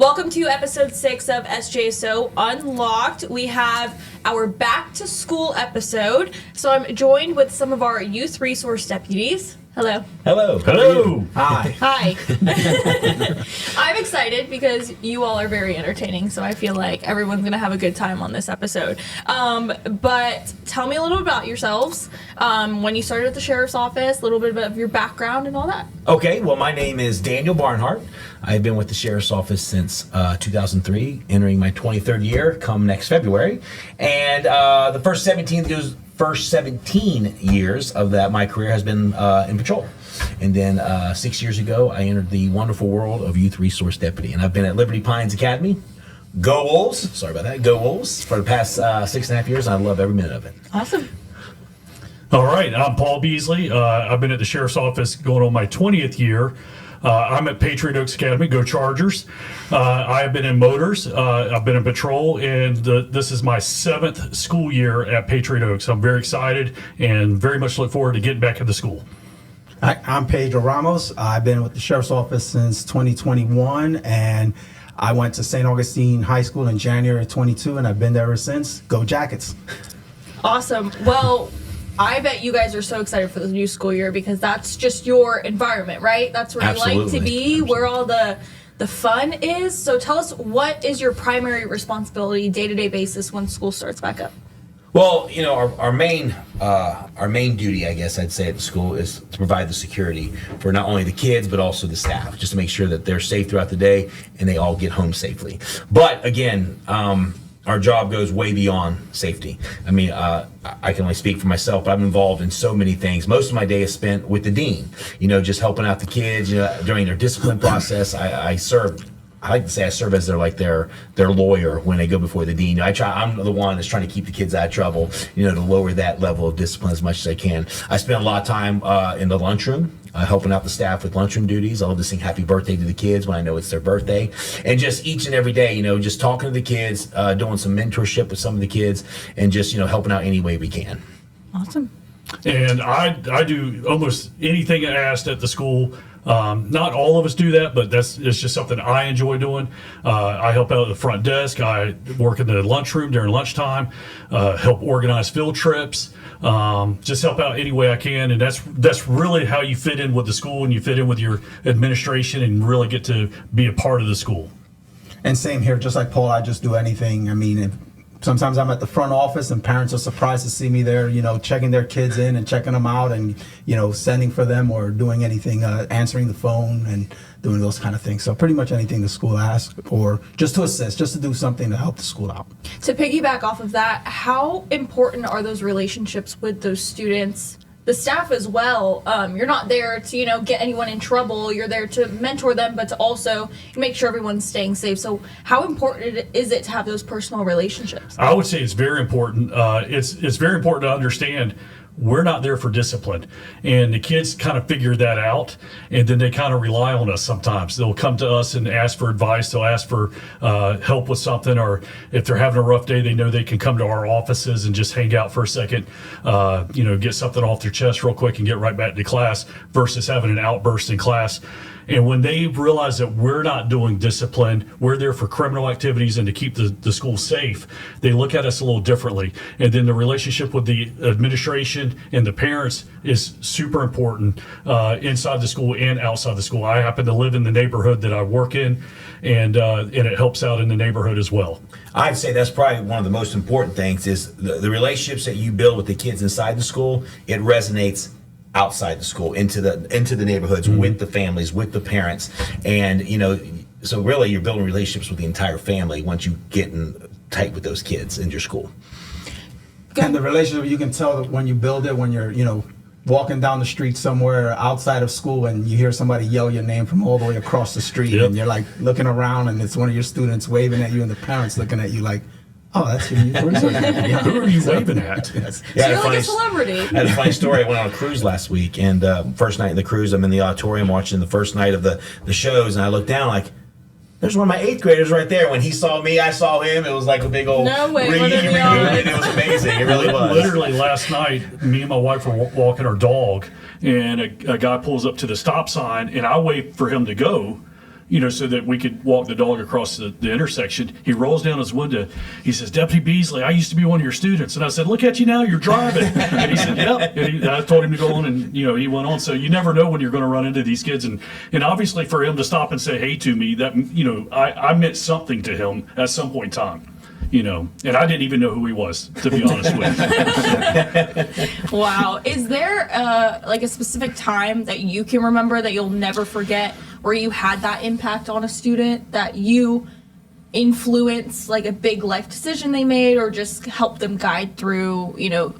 Welcome to episode 6 of SJSO Unlocked. We have our back to school episode. So I'm joined with some of our youth resource deputies. Hello. Hello. Hello. Hi. Hi. I'm excited because you all are very entertaining, so I feel like everyone's going to have a good time on this episode. But tell me a little about yourselves, when you started at the sheriff's office, a little bit of your background and all that. Okay, well, my name is Daniel Barnhart. I've been with the sheriff's office since 2003, entering my 23rd year come next February. And the first 17 years of my career has been in patrol. And then 6 years ago, I entered the wonderful world of youth resource deputy. And I've been at Liberty Pines Academy, Go Wolves, sorry about that, Go Wolves, for the past 6.5 years. And I love every minute of it. Awesome. All right, I'm Paul Beasley. I've been at the sheriff's office going on my 20th year. I'm at Patriot Oaks Academy, go Chargers. I have been in motors, I've been in patrol, and this is my 7th school year at Patriot Oaks. I'm very excited and very much look forward to getting back into school. Hi, I'm Pedro Ramos. I've been with the sheriff's office since 2021, and I went to St. Augustine High School in January of 22, and I've been there ever since. Go Jackets. Awesome. Well, I bet you guys are so excited for the new school year because that's just your environment, right? That's where you like to be, where all the fun is. So tell us, what is your primary responsibility day-to-day basis when school starts back up? Well, you know, our main duty, I guess I'd say, at the school is to provide the security for not only the kids but also the staff, just to make sure that they're safe throughout the day and they all get home safely. But again, our job goes way beyond safety. I mean, I can only speak for myself, but I'm involved in so many things. Most of my day is spent with the dean, you know, just helping out the kids, you know, during their discipline process. I like to say I serve as their lawyer when they go before the dean. I'm the one that's trying to keep the kids out of trouble, you know, to lower that level of discipline as much as I can. I spend a lot of time in the lunchroom, helping out the staff with lunchroom duties. I love to sing happy birthday to the kids when I know it's their birthday. And just each and every day, you know, just talking to the kids, doing some mentorship with some of the kids, and just, you know, helping out any way we can. Awesome. And I do almost anything asked at the school. Not all of us do that, but it's just something I enjoy doing. I help out at the front desk. I work in the lunchroom during lunchtime, help organize field trips, just help out any way I can. And that's really how you fit in with the school, and you fit in with your administration and really get to be a part of the school. And same here, just like Paul, I just do anything. I mean, sometimes I'm at the front office and parents are surprised to see me there, you know, checking their kids in and checking them out and, you know, sending for them or doing anything, answering the phone and doing those kind of things. So pretty much anything the school asks, or just to assist, just to do something to help the school out. To piggyback off of that, how important are those relationships with those students, the staff as well? You're not there to, you know, get anyone in trouble. You're there to mentor them, but to also make sure everyone's staying safe. So how important is it to have those personal relationships? I would say it's very important. It's very important to understand we're not there for discipline, and the kids kind of figure that out, and then they kind of rely on us sometimes. They'll come to us and ask for advice. They'll ask for help with something, or if they're having a rough day, they know they can come to our offices and just hang out for a second, you know, get something off their chest real quick and get right back to class versus having an outburst in class. And when they realize that we're not doing discipline, we're there for criminal activities and to keep the school safe, they look at us a little differently. And then the relationship with the administration and the parents is super important inside the school and outside the school. I happen to live in the neighborhood that I work in, and it helps out in the neighborhood as well. I'd say that's probably one of the most important things is the relationships that you build with the kids inside the school. It resonates outside the school into the neighborhoods, mm-hmm. with the families, with the parents, and you know, so really you're building relationships with the entire family once you get in tight with those kids in your school. And the relationship, you can tell that when you build it, when you're, you know, walking down the street somewhere outside of school and you hear somebody yell your name from all the way across the street, yep. And you're like looking around and it's one of your students waving at you and the parents looking at you like, oh, that's who you Who are you waving at? Yes. So you're like a celebrity. I had a funny story. I went on a cruise last week, and first night of the cruise, I'm in the auditorium watching the first night of the shows, and I looked down like, there's one of my 8th graders right there. When he saw me, I saw him. It was like a big old reunion. It was amazing. It really was. Literally last night, me and my wife were walking our dog, and a guy pulls up to the stop sign, and I wait for him to go, so that we could walk the dog across the intersection. He rolls down his window. He says, Deputy Beasley, I used to be one of your students. And I said, look at you now, you're driving. And he said, yep. And I told him to go on, and, he went on. So you never know when you're going to run into these kids. And obviously for him to stop and say hey to me, that, I meant something to him at some point in time. And I didn't even know who he was, to be honest with you. Wow. Is there a specific time that you can remember that you'll never forget where you had that impact on a student, that you influence like a big life decision they made, or just help them guide through,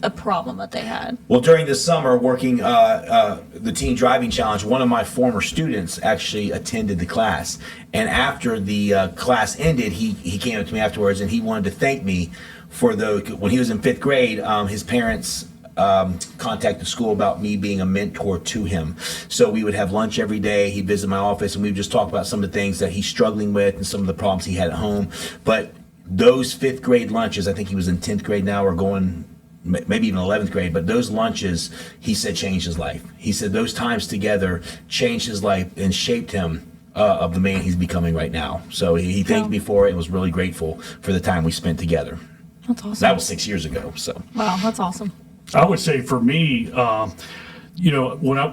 a problem that they had? Well, during the summer, working the Teen Driving Challenge, one of my former students actually attended the class. And after the class ended, he came up to me afterwards, and he wanted to thank me for when he was in 5th grade, his parents contact the school about me being a mentor to him. So we would have lunch every day. He'd visit my office, and we would just talk about some of the things that he's struggling with and some of the problems he had at home. But those 5th grade lunches, I think he was in 10th grade now, or going maybe even 11th grade, but those lunches, he said, changed his life. He said those times together changed his life and shaped him of the man he's becoming right now. So he thanked me for it and was really grateful for the time we spent together. That's awesome. That was 6 years ago. So wow, that's awesome. I would say for me, when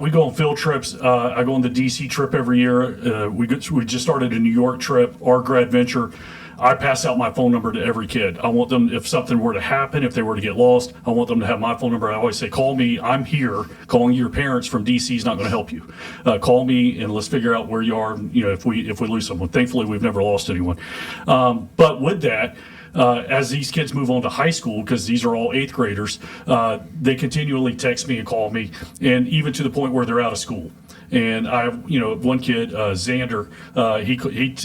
we go on field trips, I go on the DC trip every year. We just started a New York trip, our grad venture. I pass out my phone number to every kid. I want them, if something were to happen, if they were to get lost, I want them to have my phone number. I always say, call me, I'm here. Calling your parents from DC is not going to help you. Call me and let's figure out where you are, if we lose someone. Thankfully, we've never lost anyone. But with that, as these kids move on to high school, because these are all 8th graders, they continually text me and call me, and even to the point where they're out of school. And I have, one kid, Xander,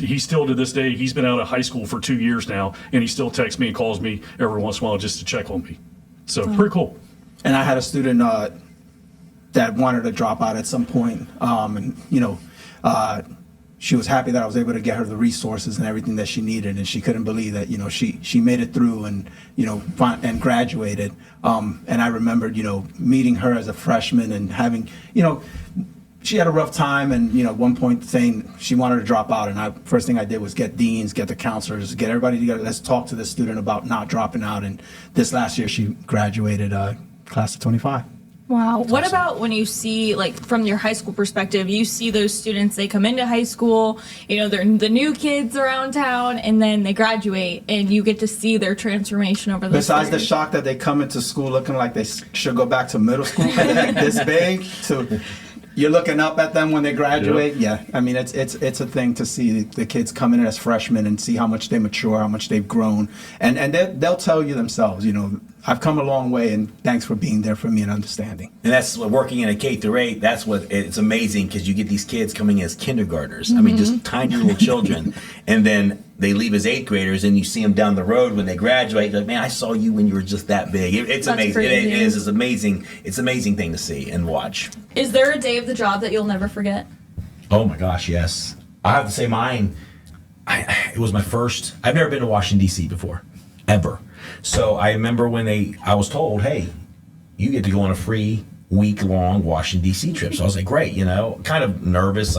he still to this day, he's been out of high school for 2 years now, and he still texts me and calls me every once in a while just to check on me. So pretty cool. And I had a student that wanted to drop out at some point, she was happy that I was able to get her the resources and everything that she needed, and she couldn't believe that she made it through and and graduated. And I remembered meeting her as a freshman and having she had a rough time, and at one point saying she wanted to drop out, and first thing I did was get deans, get the counselors, get everybody together. Let's talk to this student about not dropping out. And this last year she graduated, class of 25. Wow. What about when you see, from your high school perspective, you see those students, they come into high school, they're the new kids around town, and then they graduate, and you get to see their transformation over the Besides years. the shock that they come into school looking like they should go back to middle school, like this big, to you're looking up at them when they graduate. Yep. Yeah, I mean, it's a thing to see the kids come in as freshmen and see how much they mature, how much they've grown, and they'll tell you themselves, I've come a long way, and thanks for being there for me and understanding. And that's working in a K through 8. That's what it's amazing, because you get these kids coming as kindergartners. I mean, just tiny little children, and then they leave as 8th graders, and you see them down the road when they graduate. You're like, man, I saw you when you were just that big. It's amazing. It is. It's amazing. It's an amazing thing to see and watch. Is there a day of the job that you'll never forget? Oh my gosh, yes. I have to say mine. It was my first. I've never been to Washington D.C. before, ever. So I remember when I was told, hey, you get to go on a free week-long Washington, D.C. trip. So I was like, great, kind of nervous,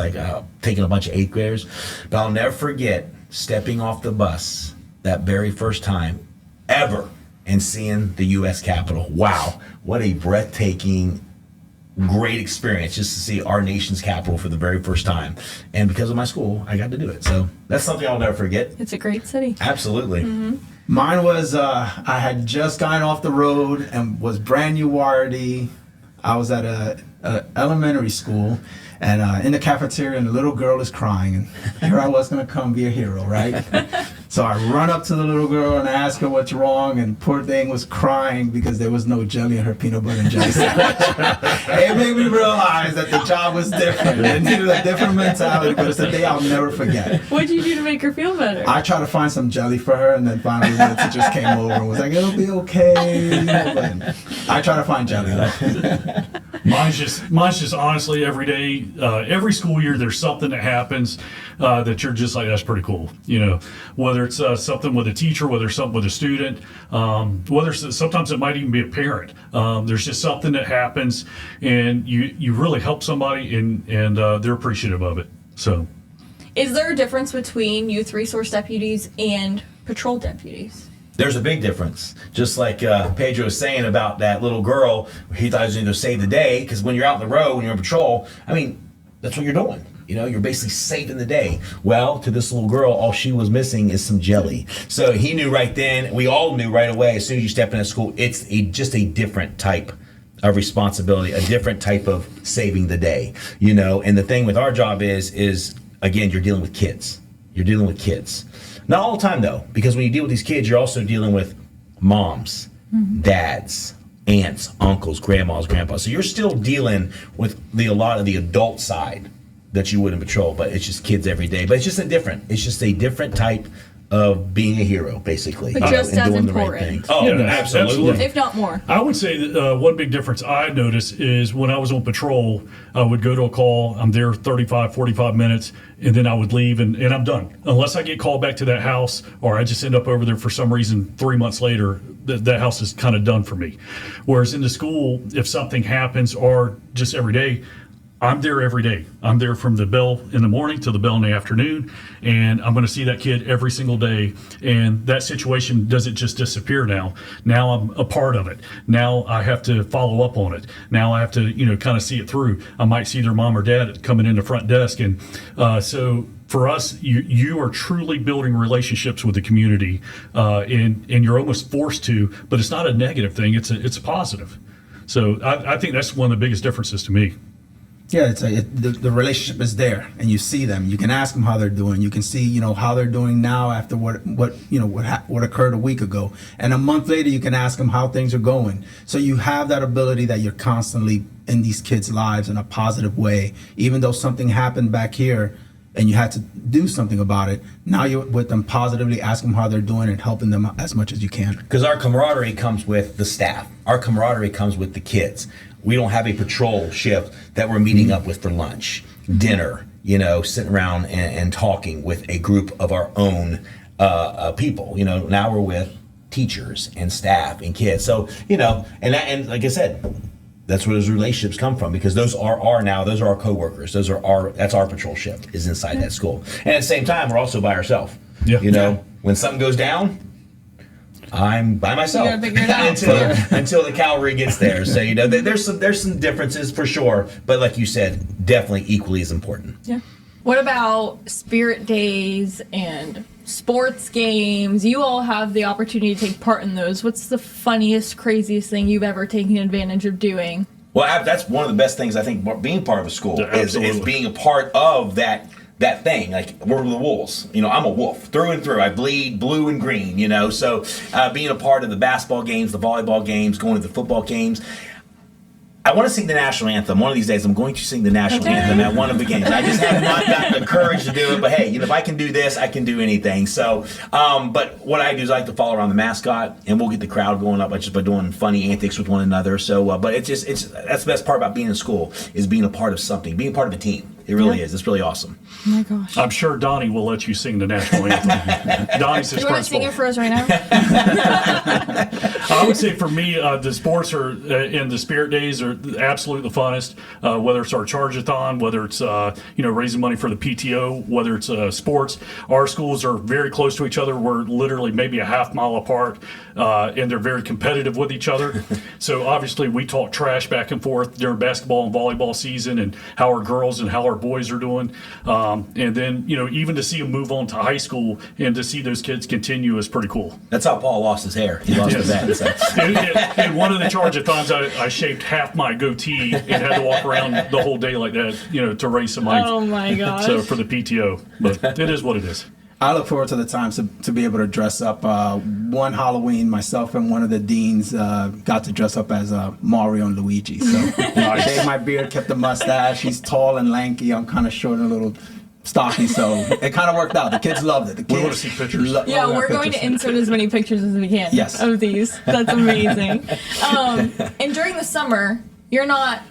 taking a bunch of 8th graders. But I'll never forget stepping off the bus that very first time ever and seeing the U.S. Capitol. Wow, what a breathtaking, great experience just to see our nation's capital for the very first time. And because of my school, I got to do it. So that's something I'll never forget. It's a great city. Absolutely. Mm-hmm. Mine was, I had just gotten off the road and was brand new YRD. I was at a elementary school, and in the cafeteria, and the little girl is crying, and here I was going to come be a hero, right? So I run up to the little girl and ask her what's wrong, and poor thing was crying because there was no jelly in her peanut butter and jelly sandwich. It made me realize that the job was different. It needed a different mentality, but it's a day I'll never forget. What'd you do to make her feel better? I tried to find some jelly for her, and then finally the teacher just came over and was like, it'll be okay. But I try to find jelly, though. Mine's just honestly every day, every school year, there's something that happens that you're just like, that's pretty cool. Whether it's something with a teacher, whether it's something with a student, sometimes it might even be a parent. There's just something that happens, and you really help somebody, and they're appreciative of it. So. Is there a difference between youth resource deputies and patrol deputies? There's a big difference. Just like Pedro was saying about that little girl, he thought he was going to save the day, because when you're out on the road, when you're on patrol, I mean, that's what you're doing. You know, you're basically saving the day. Well, to this little girl, all she was missing is some jelly. So he knew right then, we all knew right away, as soon as you step into school, it's just a different type of responsibility, a different type of saving the day, you know. And the thing with our job is again, you're dealing with kids. You're dealing with kids. Not all the time, though, because when you deal with these kids, you're also dealing with moms, dads, aunts, uncles, grandmas, grandpas. So you're still dealing with a lot of the adult side that you would in patrol, but it's just kids every day. But it's just a different type of being a hero, basically. But just and as doing important. the right thing. Oh, Yeah, absolutely. absolutely. If not more. I would say that one big difference I noticed is when I was on patrol, I would go to a call, I'm there 35, 45 minutes, and then I would leave and I'm done. Unless I get called back to that house or I just end up over there for some reason 3 months later, that house is kind of done for me. Whereas in the school, if something happens or just every day, I'm there every day. I'm there from the bell in the morning to the bell in the afternoon, and I'm going to see that kid every single day. And that situation doesn't just disappear now. Now I'm a part of it. Now I have to follow up on it. Now I have to, kind of see it through. I might see their mom or dad coming in the front desk, and so for us, you are truly building relationships with the community, and you're almost forced to. But it's not a negative thing. It's a positive. So I think that's one of the biggest differences to me. Yeah, the relationship is there, and you see them. You can ask them how they're doing. You can see, how they're doing now after what occurred a week ago, and a month later you can ask them how things are going. So you have that ability that you're constantly in these kids' lives in a positive way, even though something happened back here and you had to do something about it. Now you're with them positively, asking them how they're doing and helping them as much as you can. Because our camaraderie comes with the staff. Our camaraderie comes with the kids. We don't have a patrol shift that we're meeting up with for lunch, dinner, sitting around and talking with a group of our own people. Now we're with teachers and staff and kids. So, and like I said, that's where those relationships come from, because those are our coworkers. That's our patrol shift is inside that school. And at the same time, we're also by ourselves. Yeah. When something goes down, I'm by myself. You gotta figure it out. until the cavalry gets there. So there's some differences for sure, but like you said, definitely equally as important. Yeah. What about spirit days and sports games? You all have the opportunity to take part in those. What's the funniest, craziest thing you've ever taken advantage of doing? Well, that's one of the best things I think being part of a school is being a part of that thing. Like, we're the wolves. I'm a wolf through and through. I bleed blue and green, So being a part of the basketball games, the volleyball games, going to the football games. I want to sing the national anthem. One of these days, I'm going to sing the national anthem at one of the games. I just have not gotten the courage to do it. But hey, if I can do this, I can do anything. So, but what I do is I like to follow around the mascot, and we'll get the crowd going up just by doing funny antics with one another. So, but that's the best part about being in school is being a part of something, being part of a team. It really is. It's really awesome. Oh my gosh. I'm sure Donnie will let you sing the national anthem. Donnie's his You want to principal. sing it for us right now? I would say for me, the sports are and the spirit days are absolutely the funnest. Whether it's our charge-a-thon, whether it's raising money for the PTO, whether it's sports. Our schools are very close to each other. We're literally maybe a half mile apart, and they're very competitive with each other. So obviously we talk trash back and forth during basketball and volleyball season, and how our girls and how our boys are doing. And then even to see them move on to high school and to see those kids continue is pretty cool. That's how Paul lost his hair. He lost his head. So. And one of the charge-a-thons, I shaved half my goatee and had to walk around the whole day like that, to raise some money. Oh my gosh. So for the PTO, but it is what it is. I look forward to the times to be able to dress up. One Halloween, myself and one of the deans got to dress up as Mario and Luigi. So I shaved my beard, kept the mustache. He's tall and lanky. I'm kind of short and a little stocky, so it kind of worked out. The kids loved it. The kids We want to see pictures. Yeah, we're going to insert as many pictures as we can of these. That's amazing. And during the summer, you're not,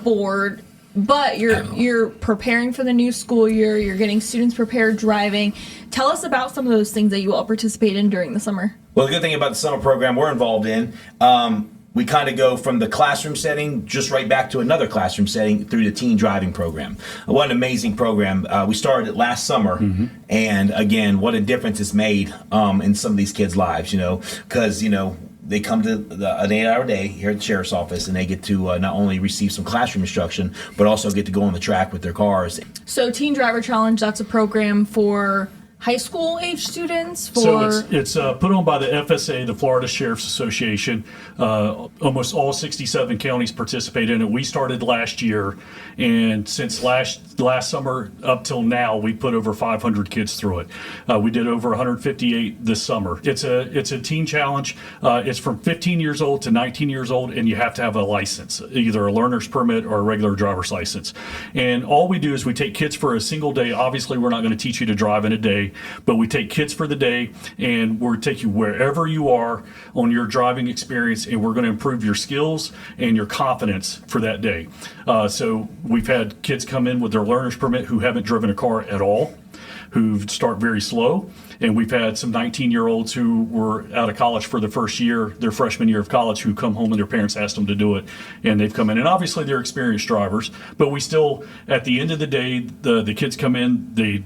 bored, but you're preparing for the new school year. You're getting students prepared, driving. Tell us about some of those things that you all participate in during the summer. Well, the good thing about the summer program we're involved in, we kind of go from the classroom setting just right back to another classroom setting through the teen driving program. What an amazing program. We started it last summer, and again, what a difference it's made in some of these kids' lives, because, they come to an 8-hour day here at the sheriff's office, and they get to not only receive some classroom instruction, but also get to go on the track with their cars. So Teen Driver Challenge, that's a program for high school age students? So it's put on by the FSA, the Florida Sheriff's Association. Almost all 67 counties participate in it. We started last year, and since last summer up till now, we put over 500 kids through it. We did over 158 this summer. It's a teen challenge. It's from 15 years old to 19 years old, and you have to have a license, either a learner's permit or a regular driver's license. And all we do is we take kids for a single day. Obviously, we're not going to teach you to drive in a day, but we take kids for the day, and we'll take you wherever you are on your driving experience, and we're going to improve your skills and your confidence for that day. So we've had kids come in with their learner's permit who haven't driven a car at all, who start very slow. And we've had some 19-year-olds who were out of college for the first year, their freshman year of college, who come home and their parents asked them to do it, and they've come in. And obviously they're experienced drivers, but we still, at the end of the day, the kids come in, they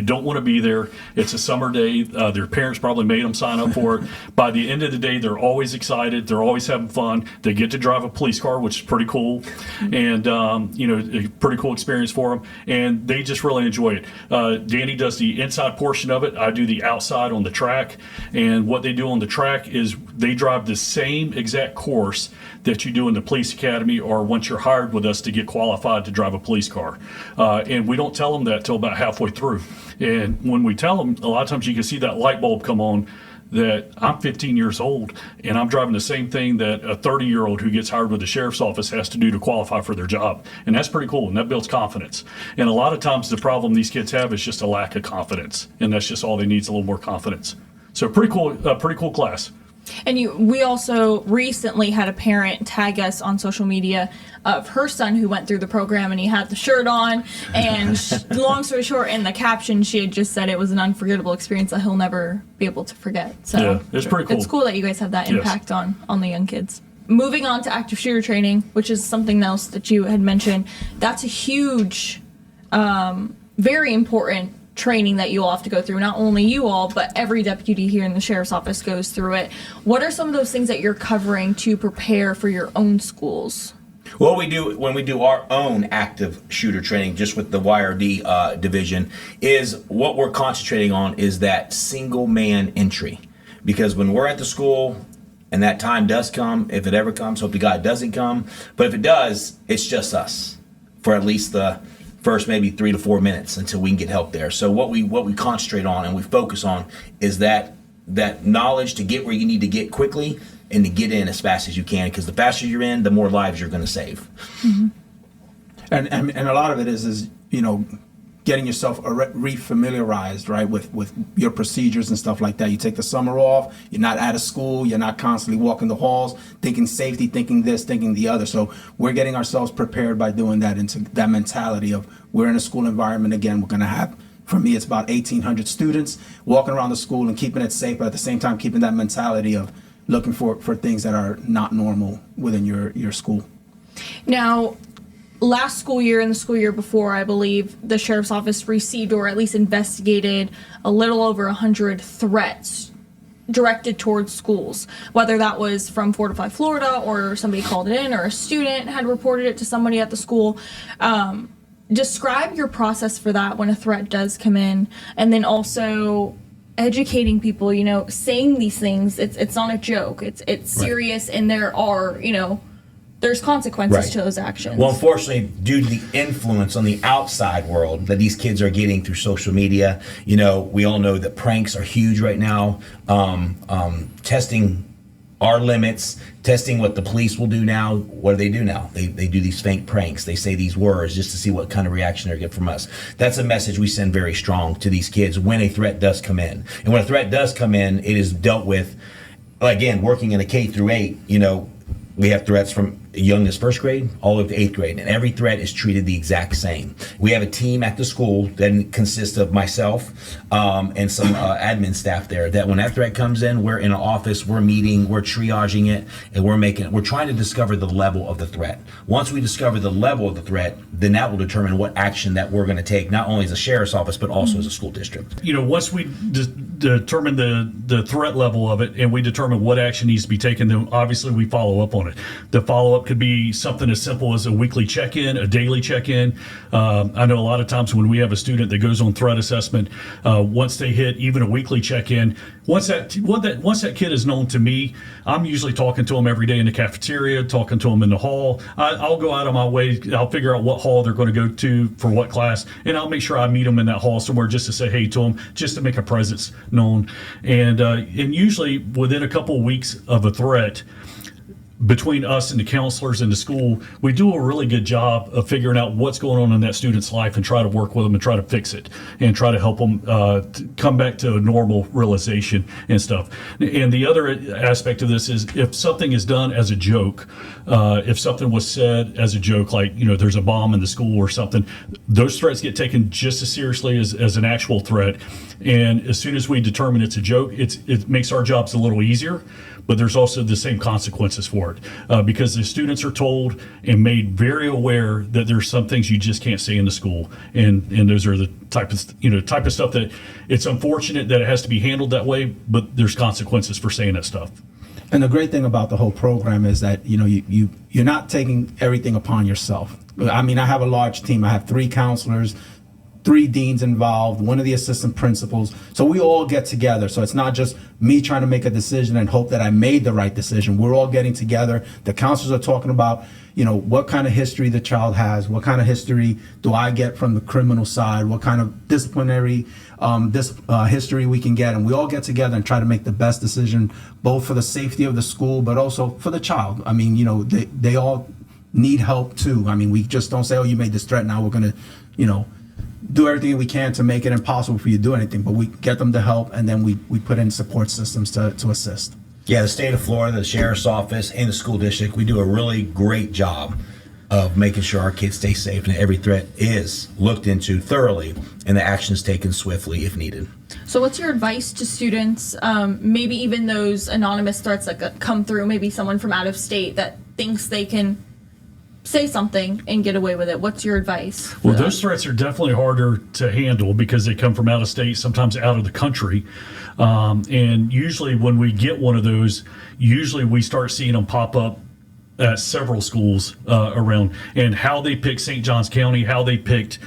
don't want to be there. It's a summer day. Their parents probably made them sign up for it. By the end of the day, they're always excited. They're always having fun. They get to drive a police car, which is pretty cool, and a pretty cool experience for them. And they just really enjoy it. Danny does the inside portion of it. I do the outside on the track, and what they do on the track is they drive the same exact course that you do in the police academy or once you're hired with us to get qualified to drive a police car. And we don't tell them that till about halfway through. And when we tell them, a lot of times you can see that light bulb come on, that I'm 15 years old and I'm driving the same thing that a 30-year-old who gets hired with the sheriff's office has to do to qualify for their job. And that's pretty cool, and that builds confidence. And a lot of times the problem these kids have is just a lack of confidence, and that's just all they need is a little more confidence. So pretty cool class. And we also recently had a parent tag us on social media of her son who went through the program, and he had the shirt on, and long story short, in the caption she had just said it was an unforgettable experience that he'll never be able to forget. So yeah, it's pretty cool. It's cool that you guys have that impact on the young kids. Moving on to active shooter training, which is something else that you had mentioned, that's a huge, very important training that you all have to go through. Not only you all, but every deputy here in the sheriff's office goes through it. What are some of those things that you're covering to prepare for your own schools? What we do when we do our own active shooter training, just with the YRD division, is what we're concentrating on is that single man entry. Because when we're at the school, and that time does come, if it ever comes, hope to God it doesn't come, but if it does, it's just us for at least the first maybe 3 to 4 minutes until we can get help there. So what we concentrate on and we focus on is that knowledge to get where you need to get quickly and to get in as fast as you can, because the faster you're in, the more lives you're going to save. Mm-hmm. And a lot of it is getting yourself refamiliarized, right, with your procedures and stuff like that. You take the summer off, you're not out of school, you're not constantly walking the halls, thinking safety, thinking this, thinking the other. So we're getting ourselves prepared by doing that, into that mentality of we're in a school environment again. We're going to have, for me, it's about 1,800 students walking around the school and keeping it safe, but at the same time keeping that mentality of looking for things that are not normal within your school. Now, last school year and the school year before, I believe the sheriff's office received or at least investigated a little over 100 threats directed towards schools, whether that was from Fortify, Florida, or somebody called it in, or a student had reported it to somebody at the school. Describe your process for that when a threat does come in, and then also educating people, saying these things, it's not a joke, it's serious, and there are, there's consequences to those actions. Well, unfortunately, due to the influence on the outside world that these kids are getting through social media, we all know that pranks are huge right now. Testing our limits, testing what the police will do now. What do they do now? They do these fake pranks. They say these words just to see what kind of reaction they get from us. That's a message we send very strong to these kids when a threat does come in. And when a threat does come in, it is dealt with, again, working in a K through 8, we have threats from young as first grade all the way up to 8th grade, and every threat is treated the exact same. We have a team at the school that consists of myself and some admin staff there, that when that threat comes in, we're in an office, we're meeting, we're triaging it, and we're trying to discover the level of the threat. Once we discover the level of the threat, then that will determine what action that we're going to take, not only as a sheriff's office, but also as a school district. Once we determine the threat level of it and we determine what action needs to be taken, then obviously we follow up on it. The follow-up could be something as simple as a weekly check-in, a daily check-in. I know a lot of times when we have a student that goes on threat assessment, once they hit even a weekly check-in, once that kid is known to me, I'm usually talking to them every day in the cafeteria, talking to them in the hall. I'll go out of my way. I'll figure out what hall they're going to go to for what class, and I'll make sure I meet them in that hall somewhere just to say hey to them, just to make a presence known. And usually within a couple of weeks of a threat, between us and the counselors in the school, we do a really good job of figuring out what's going on in that student's life and try to work with them and try to fix it and try to help them to come back to a normal realization and stuff. And the other aspect of this is if something is done as a joke, if something was said as a joke, like, there's a bomb in the school or something, those threats get taken just as seriously as an actual threat. And as soon as we determine it's a joke, it makes our jobs a little easier. But there's also the same consequences for it because the students are told and made very aware that there's some things you just can't say in the school, and those are the type of stuff that it's unfortunate that it has to be handled that way, but there's consequences for saying that stuff. And the great thing about the whole program is that you're not taking everything upon yourself. I mean, I have a large team. I have 3 counselors, 3 deans involved, one of the assistant principals. So we all get together. So it's not just me trying to make a decision and hope that I made the right decision. We're all getting together. The counselors are talking about, what kind of history the child has, what kind of history do I get from the criminal side, what kind of disciplinary history we can get. And we all get together and try to make the best decision, both for the safety of the school, but also for the child. I mean, they all need help too. I mean, we just don't say, oh, you made this threat, now we're going to, do everything we can to make it impossible for you to do anything, but we get them the help, and then we put in support systems to assist. Yeah, the state of Florida, the sheriff's office, and the school district, we do a really great job of making sure our kids stay safe and every threat is looked into thoroughly and the actions taken swiftly if needed. So what's your advice to students, maybe even those anonymous threats that come through, maybe someone from out of state that thinks they can say something and get away with it? What's your advice? Well, those threats are definitely harder to handle because they come from out of state, sometimes out of the country. And usually when we get one of those, we start seeing them pop up at several schools around. And how they picked St. Johns County, how they picked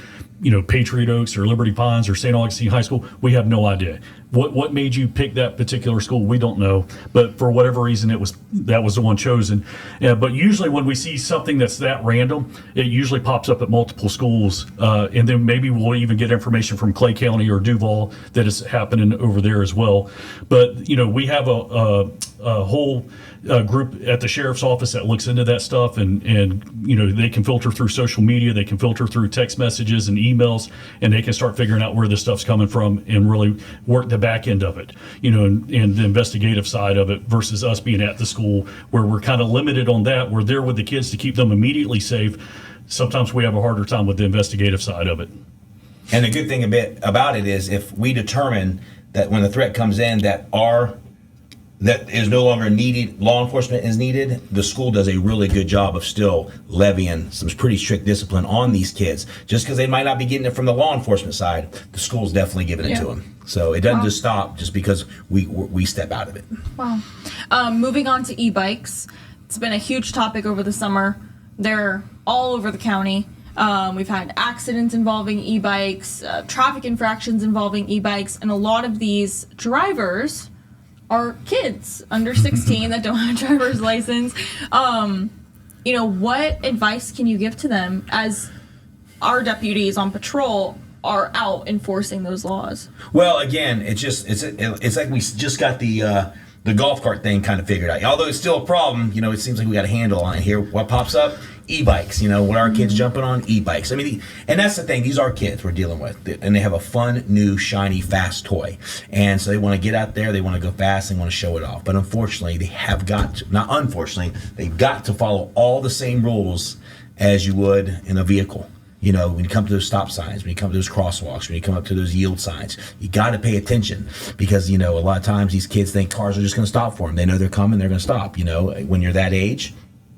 Patriot Oaks or Liberty Pines or St. Augustine High School, we have no idea. What made you pick that particular school? We don't know, but for whatever reason, that was the one chosen. But usually, when we see something that's that random, it usually pops up at multiple schools, and then maybe we'll even get information from Clay County or Duval that is happening over there as well. But we have a whole group at the sheriff's office that looks into that stuff, and they can filter through social media, they can filter through text messages and emails, and they can start figuring out where this stuff's coming from and really work the back end of it, and the investigative side of it versus us being at the school where we're kind of limited on that. We're there with the kids to keep them immediately safe. Sometimes we have a harder time with the investigative side of it. And the good thing about it is if we determine that when the threat comes in that is no longer needed, law enforcement is needed, the school does a really good job of still levying some pretty strict discipline on these kids. Just because they might not be getting it from the law enforcement side, the school's definitely giving it to them. So it doesn't just stop just because we step out of it. Wow. Moving on to e-bikes. It's been a huge topic over the summer. They're all over the county. We've had accidents involving e-bikes, traffic infractions involving e-bikes, and a lot of these drivers are kids under 16 that don't have a driver's license. What advice can you give to them as our deputies on patrol are out enforcing those laws? Well, again, it's like we just got the golf cart thing kind of figured out. Although it's still a problem, it seems like we got a handle on it here. What pops up? e-bikes. What are our kids jumping on? E-bikes. I mean, and that's the thing. These are kids we're dealing with, and they have a fun, new, shiny, fast toy, and so they want to get out there. They want to go fast. They want to show it off. But unfortunately, they have got to, not unfortunately, they've got to follow all the same rules as you would in a vehicle. When you come to those stop signs, when you come to those crosswalks, when you come up to those yield signs, you got to pay attention because, a lot of times these kids think cars are just going to stop for them. They know they're coming, they're going to stop. When you're that age,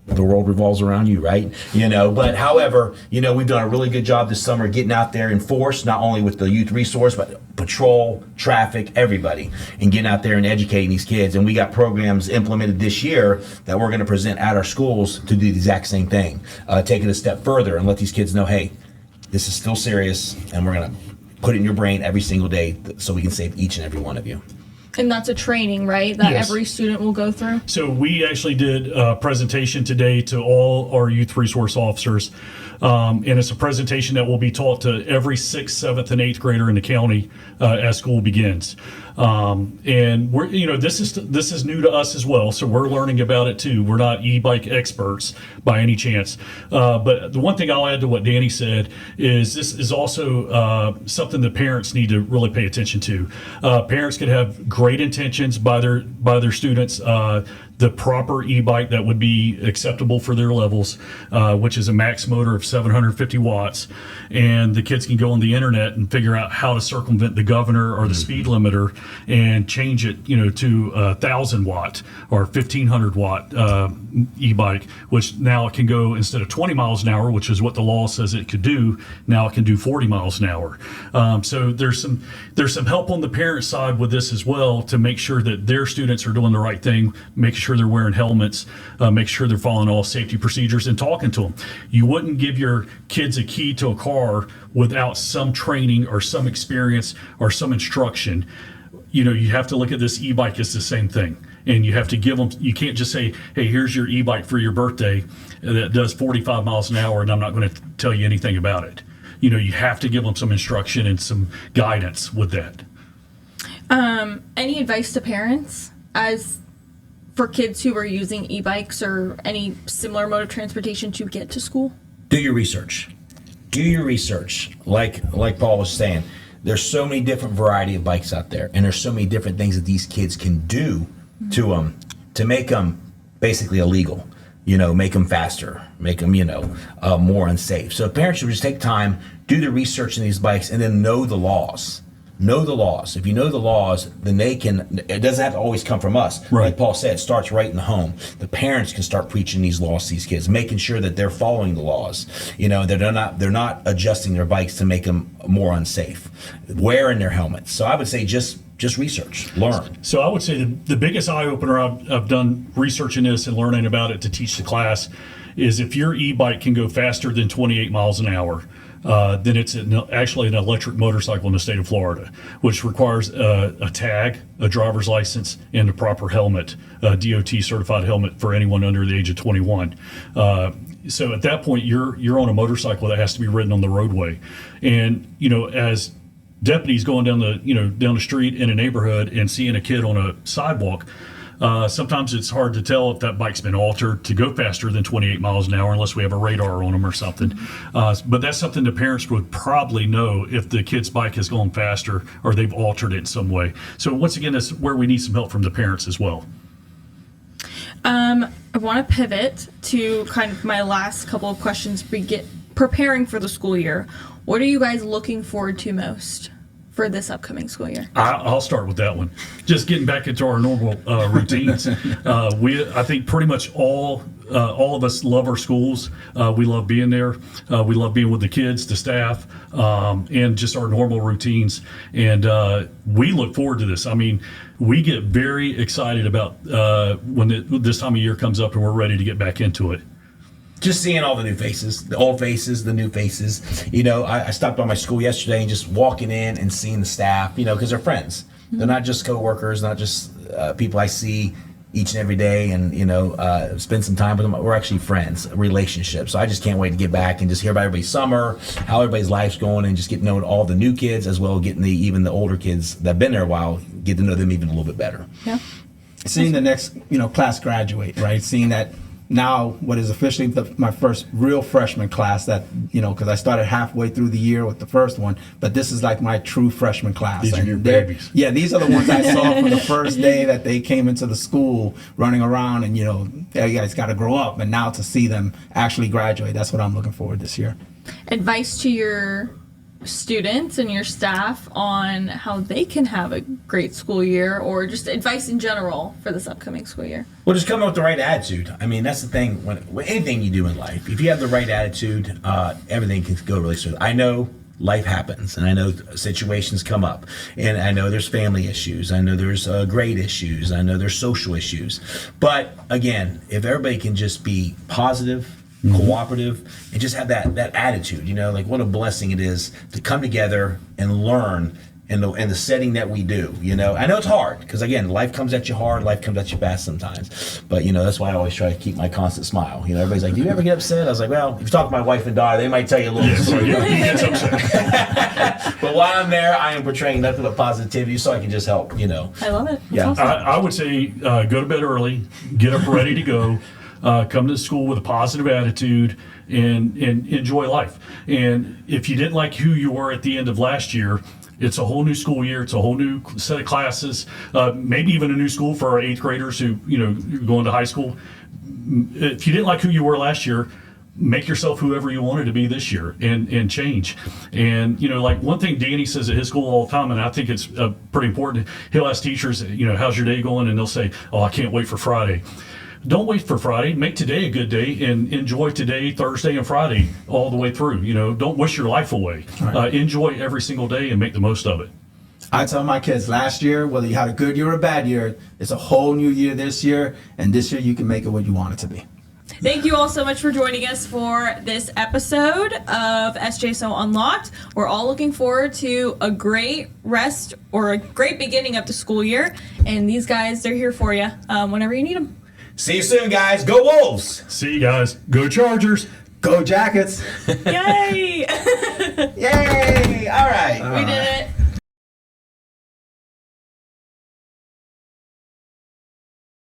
the world revolves around you, right? But however, we've done a really good job this summer getting out there in force, not only with the youth resource, but patrol, traffic, everybody, and getting out there and educating these kids. And we got programs implemented this year that we're going to present at our schools to do the exact same thing, take it a step further and let these kids know, hey, this is still serious, and we're going to put it in your brain every single day so we can save each and every one of you. And that's a training, right? That Yes. every student will go through? So we actually did a presentation today to all our youth resource officers. And it's a presentation that will be taught to every 6th, 7th, and 8th grader in the county as school begins. And we're, this is new to us as well, so we're learning about it too. We're not e-bike experts by any chance. But the one thing I'll add to what Danny said is this is also something that parents need to really pay attention to. Parents can have great intentions by their students. The proper e-bike that would be acceptable for their levels, which is a max motor of 750 watts. And the kids can go on the internet and figure out how to circumvent the governor or the speed limiter and change it, to 1,000 watt or 1,500 watt e-bike, which now it can go instead of 20 miles an hour, which is what the law says it could do. Now it can do 40 miles an hour. So there's some help on the parent side with this as well to make sure that their students are doing the right thing, making sure they're wearing helmets, make sure they're following all safety procedures and talking to them. You wouldn't give your kids a key to a car without some training or some experience or some instruction. You have to look at this e-bike as the same thing. And you have to give them, you can't just say, hey, here's your e-bike for your birthday that does 45 miles an hour and I'm not going to tell you anything about it. You have to give them some instruction and some guidance with that. Any advice to parents for kids who are using e-bikes or any similar mode of transportation to get to school? Do your research. Like Paul was saying, there's so many different variety of bikes out there, and there's so many different things that these kids can do to them to make them basically illegal. Make them faster, make them, more unsafe. So parents should just take time, do the research in these bikes, and then know the laws. Know the laws. If you know the laws, then it doesn't have to always come from us. Right. Like Paul said, it starts right in the home. The parents can start preaching these laws to these kids, making sure that they're following the laws. That they're not adjusting their bikes to make them more unsafe. Wearing their helmets. So I would say just research, learn. So I would say the biggest eye-opener I've done researching this and learning about it to teach the class is if your e-bike can go faster than 28 miles an hour, then it's actually an electric motorcycle in the state of Florida, which requires a tag, a driver's license, and a proper helmet, a DOT certified helmet for anyone under the age of 21. So at that point, you're on a motorcycle that has to be ridden on the roadway. And, as deputies going down the street in a neighborhood and seeing a kid on a sidewalk, sometimes it's hard to tell if that bike's been altered to go faster than 28 miles an hour unless we have a radar on them or something. But that's something the parents would probably know if the kid's bike has gone faster or they've altered it in some way. So once again, that's where we need some help from the parents as well. I want to pivot to kind of my last couple of questions. Preparing for the school year. What are you guys looking forward to most for this upcoming school year? I'll start with that one. Just getting back into our normal routines. I think pretty much all of us love our schools. We love being there. We love being with the kids, the staff, and just our normal routines. And we look forward to this. I mean, we get very excited about when this time of year comes up and we're ready to get back into it. Just seeing all the new faces, the old faces, the new faces. I stopped by my school yesterday and just walking in and seeing the staff, because they're friends. Mm-hmm. They're not just coworkers, not just people I see each and every day and, spend some time with them. We're actually friends, relationships. So I just can't wait to get back and just hear about everybody's summer, how everybody's life's going, and just get to know all the new kids as well as getting even the older kids that have been there a while, get to know them even a little bit better. Yeah. Seeing the next, class graduate, right? Seeing that, now what is officially my first real freshman class that, because I started halfway through the year with the first one, but this is like my true freshman class. These are your babies. Yeah, these are the ones I saw from the first day that they came into the school running around and, you guys got to grow up. And now to see them actually graduate, that's what I'm looking forward this year. Advice to your students and your staff on how they can have a great school year, or just advice in general for this upcoming school year? Well, just come up with the right attitude. I mean, that's the thing. When anything you do in life, if you have the right attitude, everything can go really smooth. I know life happens, and I know situations come up, and I know there's family issues, I know there's grade issues, I know there's social issues. But again, if everybody can just be positive, cooperative, and just have that attitude, like what a blessing it is to come together and learn in the setting that we do. I know it's hard because, again, life comes at you hard, life comes at you fast sometimes, but that's why I always try to keep my constant smile. Everybody's like, do you ever get upset? I was like, well, if you talk to my wife and daughter, they might tell you a little story. He gets upset. But while I'm there, I am portraying nothing but positivity so I can just help. I love it. That's Yeah. awesome. I would say go to bed early, get up ready to go, come to school with a positive attitude, and enjoy life. And if you didn't like who you were at the end of last year, it's a whole new school year. It's a whole new set of classes, maybe even a new school for our 8th graders who, going to high school. If you didn't like who you were last year, make yourself whoever you wanted to be this year and change. And, like one thing Danny says at his school all the time, and I think it's pretty important, he'll ask teachers, how's your day going? And they'll say, oh, I can't wait for Friday. Don't wait for Friday. Make today a good day and enjoy today, Thursday, and Friday all the way through. Don't wish your life away. Right. Enjoy every single day and make the most of it. I tell my kids last year, whether you had a good year or a bad year, it's a whole new year this year, and this year you can make it what you want it to be. Thank you all so much for joining us for this episode of SJSO Unlocked. We're all looking forward to a great rest or a great beginning of the school year, and these guys, they're here for you whenever you need them. See you soon, guys. Go Wolves! See you guys. Go Chargers. Go Jackets! Yay! Yay! All right. We did it.